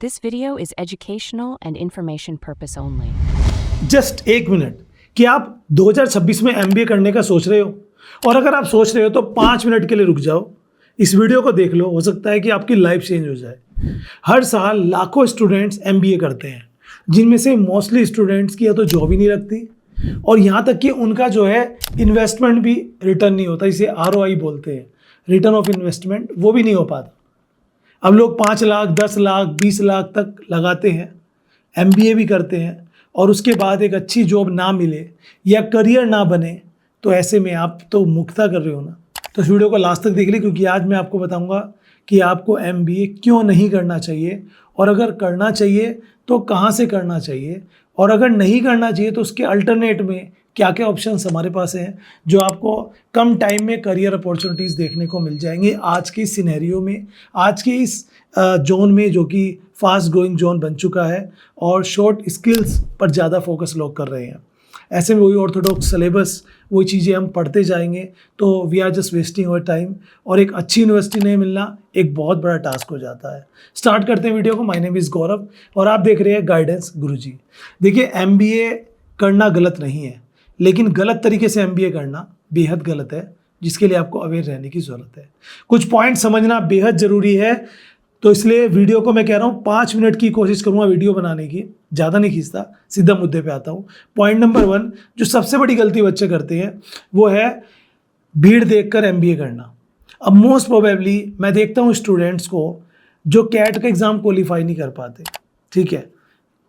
This video is educational and information purpose only. Just एक minute कि आप 2026 में MBA करने का सोच रहे हो, और अगर आप सोच रहे हो तो 5 मिनट के लिए रुक जाओ, इस वीडियो को देख लो। हो सकता है कि आपकी लाइफ चेंज हो जाए। हर साल लाखों स्टूडेंट्स MBA करते हैं, जिनमें से मोस्टली स्टूडेंट्स की या तो जॉब ही नहीं लगती, और यहाँ तक कि उनका जो है इन्वेस्टमेंट भी रिटर्न नहीं होता। इसे ROI बोलते हैं, रिटर्न ऑफ इन्वेस्टमेंट, वो भी नहीं हो पाता। अब लोग 5 लाख 10 लाख 20 लाख तक लगाते हैं, MBA भी करते हैं, और उसके बाद एक अच्छी जॉब ना मिले या करियर ना बने, तो ऐसे में आप तो मुक्ता कर रहे हो ना। तो इस वीडियो को लास्ट तक देख ली, क्योंकि आज मैं आपको बताऊंगा कि आपको MBA क्यों नहीं करना चाहिए, और अगर करना चाहिए तो कहाँ से करना चाहिए, और अगर नहीं करना चाहिए तो उसके अल्टरनेट में क्या क्या ऑप्शंस हमारे पास हैं जो आपको कम टाइम में करियर अपॉर्चुनिटीज़ देखने को मिल जाएंगे आज के सिनेरियो में, आज के इस जोन में जो कि फास्ट ग्रोइंग जोन बन चुका है और शॉर्ट स्किल्स पर ज़्यादा फोकस लोग कर रहे हैं। ऐसे में वही ऑर्थोडॉक्स सिलेबस, वही चीज़ें हम पढ़ते जाएंगे तो we are just wasting our time, और एक अच्छी यूनिवर्सिटी नहीं मिलना एक बहुत बड़ा टास्क हो जाता है। स्टार्ट करते हैं वीडियो को। माय नेम इज़ गौरव और आप देख रहे हैं गाइडेंस गुरुजी। देखिए, MBA करना गलत नहीं है, लेकिन गलत तरीके से MBA करना बेहद गलत है, जिसके लिए आपको अवेयर रहने की ज़रूरत है। कुछ पॉइंट समझना बेहद ज़रूरी है, तो इसलिए वीडियो को मैं कह रहा हूँ 5 मिनट की कोशिश करूँगा वीडियो बनाने की, ज़्यादा नहीं खींचता, सीधा मुद्दे पे आता हूँ। पॉइंट नंबर 1, जो सबसे बड़ी गलती बच्चे करते हैं वो है भीड़ देखकर MBA करना। अब मोस्ट प्रोबेबली मैं देखता हूँ स्टूडेंट्स को जो कैट का एग्ज़ाम क्वालिफाई नहीं कर पाते, ठीक है,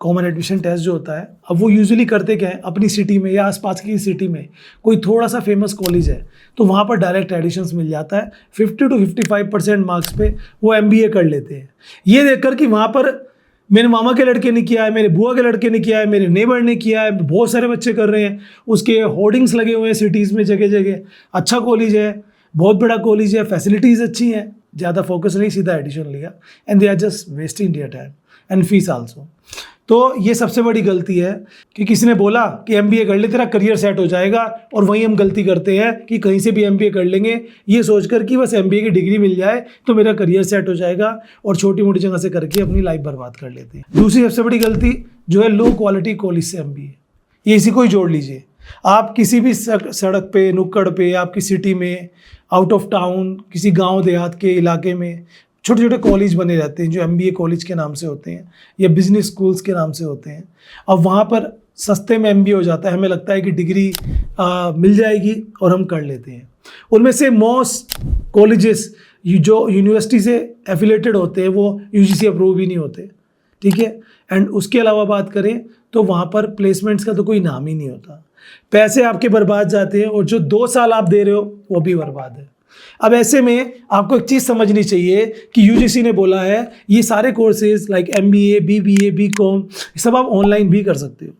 कॉमन एडमिशन टेस्ट जो होता है। अब वो यूजुअली करते क्या है, अपनी सिटी में या आसपास की सिटी में कोई थोड़ा सा फेमस कॉलेज है तो वहाँ पर डायरेक्ट एडिशंस मिल जाता है, 50 to 55% मार्क्स पे वो MBA कर लेते हैं, ये देखकर कि वहाँ पर मेरे मामा के लड़के ने किया है, मेरे बुआ के लड़के ने किया है, मेरे नेबर ने किया है, बहुत सारे बच्चे कर रहे हैं, उसके होर्डिंग्स लगे हुए हैं सिटीज़ में जगह जगह, अच्छा कॉलेज है, बहुत बड़ा कॉलेज है, फैसिलिटीज़ अच्छी हैं, ज़्यादा फोकस नहीं, सीधा एडिशन लिया, and they are just wasting their time and fees also. तो ये सबसे बड़ी गलती है कि किसी ने बोला कि MBA कर ले, तेरा करियर सेट हो जाएगा, और वहीं हम गलती करते हैं कि कहीं से भी MBA कर लेंगे ये सोचकर कि बस MBA की डिग्री मिल जाए तो मेरा करियर सेट हो जाएगा, और छोटी मोटी जगह से करके अपनी लाइफ बर्बाद कर लेते हैं। दूसरी सबसे बड़ी गलती जो है लो क्वालिटी कॉलेज से MBA, ये इसी को ही जोड़ लीजिए। आप किसी भी सड़क पे, नुक्कड़ पे, आपकी सिटी में, आउट ऑफ टाउन, किसी गाँव देहात के इलाके में छोटे छोटे कॉलेज बने रहते हैं जो MBA कॉलेज के नाम से होते हैं या बिजनेस स्कूल्स के नाम से होते हैं। अब वहाँ पर सस्ते में MBA हो जाता है, हमें लगता है कि डिग्री मिल जाएगी और हम कर लेते हैं। उनमें से मोस्ट कॉलेजेस जो यूनिवर्सिटी से एफिलेटेड होते हैं वो UGC अप्रूव भी नहीं होते, ठीक है। एंड उसके अलावा बात करें तो वहाँ पर प्लेसमेंट्स का तो कोई नाम ही नहीं होता, पैसे आपके बर्बाद जाते हैं, और जो 2 साल आप दे रहे हो वो भी बर्बाद है। अब ऐसे में आपको एक चीज़ समझनी चाहिए कि UGC ने बोला है ये सारे courses like MBA, BBA, BCom सब आप ऑनलाइन भी कर सकते हो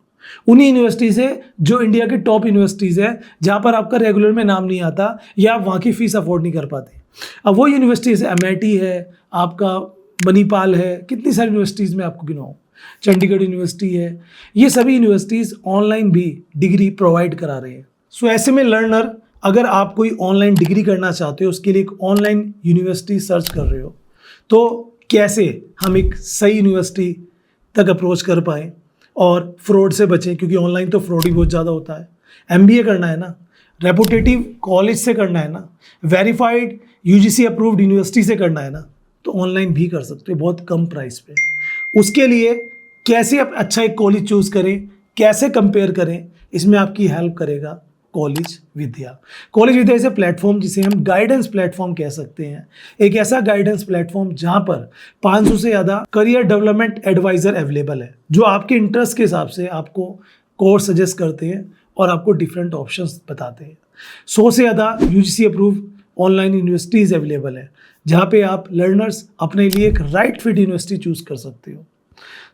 उन्हीं यूनिवर्सिटी से जो इंडिया के टॉप यूनिवर्सिटीज़ है, जहाँ पर आपका रेगुलर में नाम नहीं आता या आप वहाँ की फ़ीस अफोर्ड नहीं कर पाते। अब वो यूनिवर्सिटीज़ MIT है, आपका मणिपाल है, कितनी सारी यूनिवर्सिटीज़ में आपको गिनाऊँ, चंडीगढ़ यूनिवर्सिटी है, ये सभी यूनिवर्सिटीज़ ऑनलाइन भी डिग्री प्रोवाइड करा रहे हैं। सो ऐसे में लर्नर, अगर आप कोई ऑनलाइन डिग्री करना चाहते हो, उसके लिए एक ऑनलाइन यूनिवर्सिटी सर्च कर रहे हो, तो कैसे हम एक सही यूनिवर्सिटी तक अप्रोच कर पाएँ और फ्रॉड से बचें, क्योंकि ऑनलाइन तो फ्रॉड ही बहुत ज़्यादा होता है। MBA करना है ना, रेपुटेटिव कॉलेज से करना है ना, वेरीफाइड UGC अप्रूव्ड यूनिवर्सिटी से करना है ना, तो ऑनलाइन भी कर सकते हो बहुत कम प्राइस पे। उसके लिए कैसे आप अच्छा एक कॉलेज चूज़ करें, कैसे कंपेयर करें, इसमें आपकी हेल्प करेगा college Vidya. College Vidya is a platform जिसे हम गाइडेंस प्लेटफॉर्म कह सकते हैं, एक ऐसा गाइडेंस प्लेटफॉर्म जहां पर 500 से ज़्यादा करियर डेवलपमेंट एडवाइज़र अवेलेबल है, जो आपके इंटरेस्ट के हिसाब से आपको कोर्स सजेस्ट करते हैं और आपको डिफरेंट ऑप्शंस बताते हैं। 100 से ज़्यादा UGC approve online universities available है, जहाँ पे आप लर्नर्स अपने लिए एक राइट फिट यूनिवर्सिटी चूज़ कर सकते हो।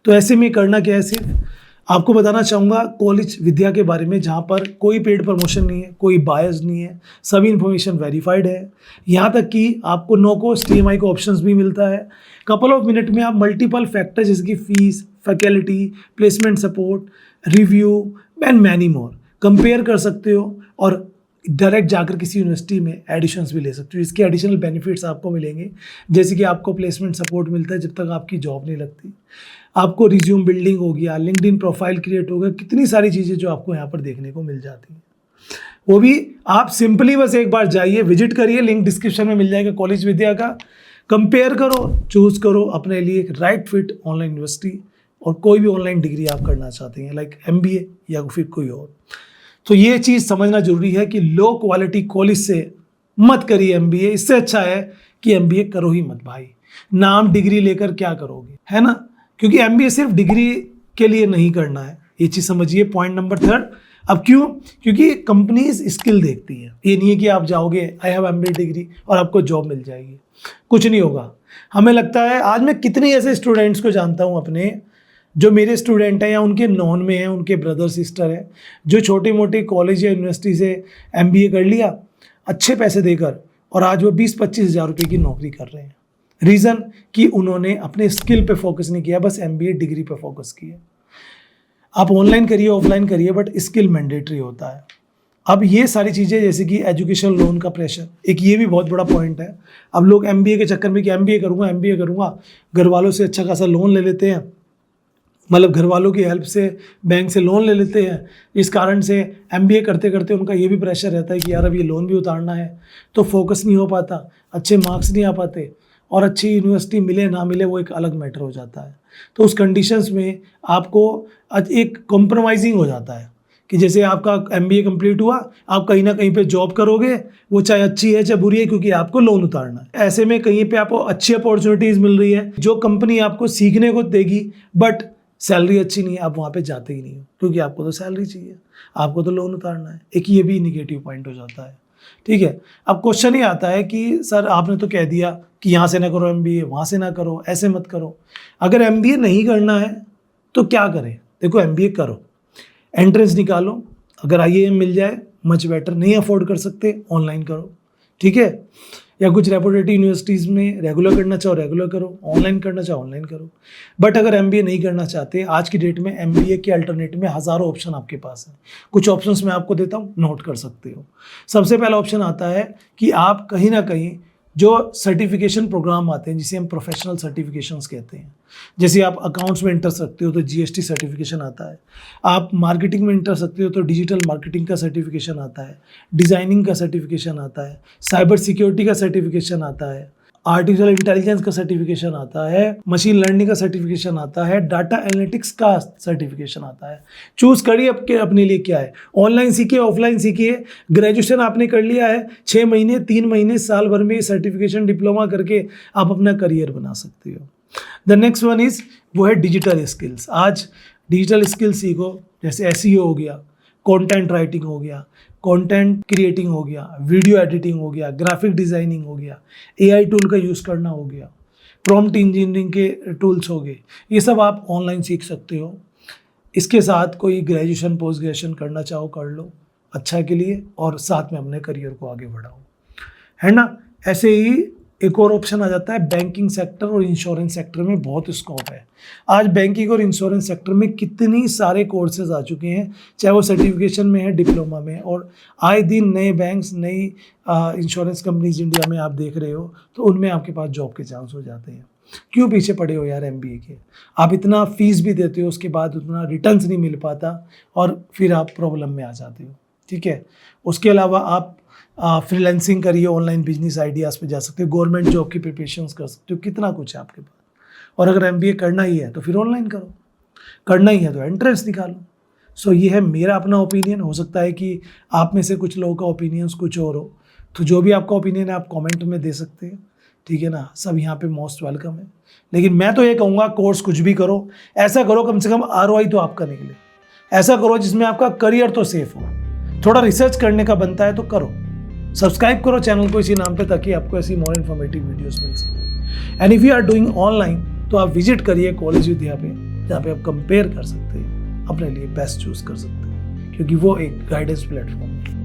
तो ऐसे में करना क्या है, सिर्फ आपको बताना चाहूँगा कॉलेज विद्या के बारे में, जहाँ पर कोई पेड प्रमोशन नहीं है, कोई बायस नहीं है, सभी इन्फॉर्मेशन वेरीफाइड है। यहाँ तक कि आपको नो कॉस्ट EMI का ऑप्शंस भी मिलता है। कपल ऑफ मिनट में आप मल्टीपल फैक्टर्स जैसे कि fees, faculty, placement support, review and many more compare कर सकते हो और डायरेक्ट जाकर किसी यूनिवर्सिटी में एडिशंस भी ले सकते हो। इसके एडिशनल बेनिफिट्स आपको मिलेंगे, जैसे कि आपको प्लेसमेंट सपोर्ट मिलता है जब तक आपकी जॉब नहीं लगती, आपको रिज्यूम बिल्डिंग हो गया, लिंक्डइन प्रोफाइल क्रिएट हो गया, कितनी सारी चीज़ें जो आपको यहाँ पर देखने को मिल जाती हैं। वो भी आप सिंपली बस एक बार जाइए, विजिट करिए, लिंक डिस्क्रिप्शन में मिल जाएगा कॉलेज विद्या का, कंपेयर करो, चूज़ करो अपने लिए एक राइट फिट ऑनलाइन यूनिवर्सिटी, और कोई भी ऑनलाइन डिग्री आप करना चाहते हैं लाइक MBA या फिर कोई और। तो ये चीज़ समझना जरूरी है कि लो क्वालिटी कॉलेज से मत करिए MBA। इससे अच्छा है कि MBA करो ही मत भाई, नाम डिग्री लेकर क्या करोगे, है ना। क्योंकि MBA सिर्फ डिग्री के लिए नहीं करना है, ये चीज़ समझिए। पॉइंट नंबर 3, अब क्यों? क्योंकि कंपनीज स्किल देखती है। ये नहीं है कि आप जाओगे आई हैव MBA डिग्री और आपको जॉब मिल जाएगी, कुछ नहीं होगा। हमें लगता है, आज मैं कितने ऐसे स्टूडेंट्स को जानता हूँ अपने, जो मेरे स्टूडेंट हैं या उनके नॉन में हैं, उनके ब्रदर सिस्टर हैं, जो छोटे मोटे कॉलेज या यूनिवर्सिटी से MBA कर लिया अच्छे पैसे देकर, और आज वो 20-25 हज़ार रुपये की नौकरी कर रहे हैं। रीज़न कि उन्होंने अपने स्किल पे फोकस नहीं किया, बस MBA डिग्री पे फोकस किया। आप ऑनलाइन करिए, ऑफलाइन करिए, बट स्किल मैंडेटरी होता है। अब ये सारी चीज़ें, जैसे कि एजुकेशन लोन का प्रेशर, एक ये भी बहुत बड़ा पॉइंट है। अब लोग MBA के चक्कर में कि MBA करूँगा, घर वालों से अच्छा खासा लोन ले लेते हैं, मतलब घर वालों की हेल्प से बैंक से लोन ले लेते हैं। इस कारण से MBA करते करते उनका ये भी प्रेशर रहता है कि यार अब ये लोन भी उतारना है, तो फोकस नहीं हो पाता, अच्छे मार्क्स नहीं आ पाते, और अच्छी यूनिवर्सिटी मिले ना मिले वो एक अलग मैटर हो जाता है। तो उस कंडीशंस में आपको एक कॉम्प्रोमाइजिंग हो जाता है कि जैसे आपका MBA कंप्लीट हुआ, आप कहीं ना कहीं पे जॉब करोगे, वो चाहे अच्छी है चाहे बुरी है, क्योंकि आपको लोन उतारना है। ऐसे में कहीं पे आपको अच्छी अपॉर्चुनिटीज़ मिल रही है, जो कंपनी आपको सीखने को देगी, बट सैलरी अच्छी नहीं है, आप वहाँ पे जाते ही नहीं हो, क्योंकि आपको तो सैलरी चाहिए, आपको तो लोन उतारना है। एक ये भी निगेटिव पॉइंट हो जाता है, ठीक है। अब क्वेश्चन ही आता है कि सर आपने तो कह दिया कि यहाँ से ना करो MBA, वहाँ से ना करो, ऐसे मत करो। अगर MBA नहीं करना है तो क्या करें? देखो MBA करो, एंट्रेंस निकालो, अगर IIM मिल जाए मच बेटर, नहीं अफोर्ड कर सकते ऑनलाइन करो, ठीक है। या कुछ रेपुटेड यूनिवर्सिटीज़ में रेगुलर करना चाहो रेगुलर करो, ऑनलाइन करना चाहो ऑनलाइन करो। बट अगर MBA नहीं करना चाहते, आज की डेट में MBA के अल्टरनेटिव में हज़ारों ऑप्शन आपके पास हैं। कुछ ऑप्शंस मैं आपको देता हूँ, नोट कर सकते हो। सबसे पहला ऑप्शन आता है कि आप कहीं ना कहीं जो सर्टिफिकेशन प्रोग्राम आते हैं, जिसे हम प्रोफेशनल सर्टिफिकेशंस कहते हैं, जैसे आप अकाउंट्स में इंटरेस्ट रखते हो तो GST सर्टिफिकेशन आता है, आप मार्केटिंग में इंटरेस्ट रखते हो तो डिजिटल मार्केटिंग का सर्टिफिकेशन आता है, डिज़ाइनिंग का सर्टिफिकेशन आता है, साइबर सिक्योरिटी का सर्टिफिकेशन आता है, आर्टिफिशियल इंटेलिजेंस का सर्टिफिकेशन आता है, मशीन लर्निंग का सर्टिफिकेशन आता है, डाटा एनालिटिक्स का सर्टिफिकेशन आता है। चूज़ करिए अपने लिए क्या है, ऑनलाइन सीखिए, ऑफलाइन सीखिए। ग्रेजुएशन आपने कर लिया है, 6 महीने, 3 महीने, साल भर में सर्टिफिकेशन डिप्लोमा करके आप अपना करियर बना सकते हो। द नेक्स्ट वन इज़, वो है डिजिटल स्किल्स। आज डिजिटल स्किल सीखो, जैसे SEO हो गया, कंटेंट राइटिंग हो गया, कंटेंट क्रिएटिंग हो गया, वीडियो एडिटिंग हो गया, ग्राफिक डिज़ाइनिंग हो गया, AI टूल का यूज़ करना हो गया, प्रॉम्प्ट इंजीनियरिंग के टूल्स हो गए, ये सब आप ऑनलाइन सीख सकते हो। इसके साथ कोई ग्रेजुएशन पोस्ट ग्रेजुएशन करना चाहो कर लो, अच्छा के लिए, और साथ में अपने करियर को आगे बढ़ाओ, है ना। ऐसे ही एक और ऑप्शन आ जाता है, बैंकिंग सेक्टर और इंश्योरेंस सेक्टर में बहुत स्कोप है। आज बैंकिंग और इंश्योरेंस सेक्टर में कितनी सारे कोर्सेज आ चुके हैं, चाहे वो सर्टिफिकेशन में है, डिप्लोमा में, और आए दिन नए बैंक्स, नई इंश्योरेंस कंपनीज इंडिया में आप देख रहे हो, तो उनमें आपके पास जॉब के चांस हो जाते हैं। क्यों पीछे पड़े हो यार MBA के? आप इतना फीस भी देते हो, उसके बाद उतना रिटर्न्स नहीं मिल पाता, और फिर आप प्रॉब्लम में आ जाते हो, ठीक है। उसके अलावा आप फ्रीलांसिंग करिए, ऑनलाइन बिजनेस आइडियाज़ पे जा सकते हो, गवर्नमेंट जॉब की प्रिपरेशंस कर सकते हो, कितना कुछ है आपके पास। और अगर MBA करना ही है तो फिर ऑनलाइन करो, करना ही है तो एंट्रेंस निकालो। सो ये है मेरा अपना ओपिनियन। हो सकता है कि आप में से कुछ लोगों का ओपिनियंस कुछ और हो, तो जो भी आपका ओपिनियन है आप कमेंट में दे सकते हैं, ठीक है ना। सब यहाँ पे मोस्ट वेलकम है। लेकिन मैं तो ये कहूँगा, कोर्स कुछ भी करो, ऐसा करो कम से कम ROI तो आपका निकले, ऐसा करो जिसमें आपका करियर तो सेफ हो। थोड़ा रिसर्च करने का बनता है तो करो। सब्सक्राइब करो चैनल को इसी नाम पे, ताकि आपको ऐसी मोर इन्फॉर्मेटिव वीडियोस मिल सके। And if you are doing online, तो आप विजिट करिए कॉलेज विद्या पे, जहाँ पे आप कंपेयर कर सकते हैं, अपने लिए बेस्ट चूज कर सकते हैं, क्योंकि वो एक गाइडेंस प्लेटफॉर्म है।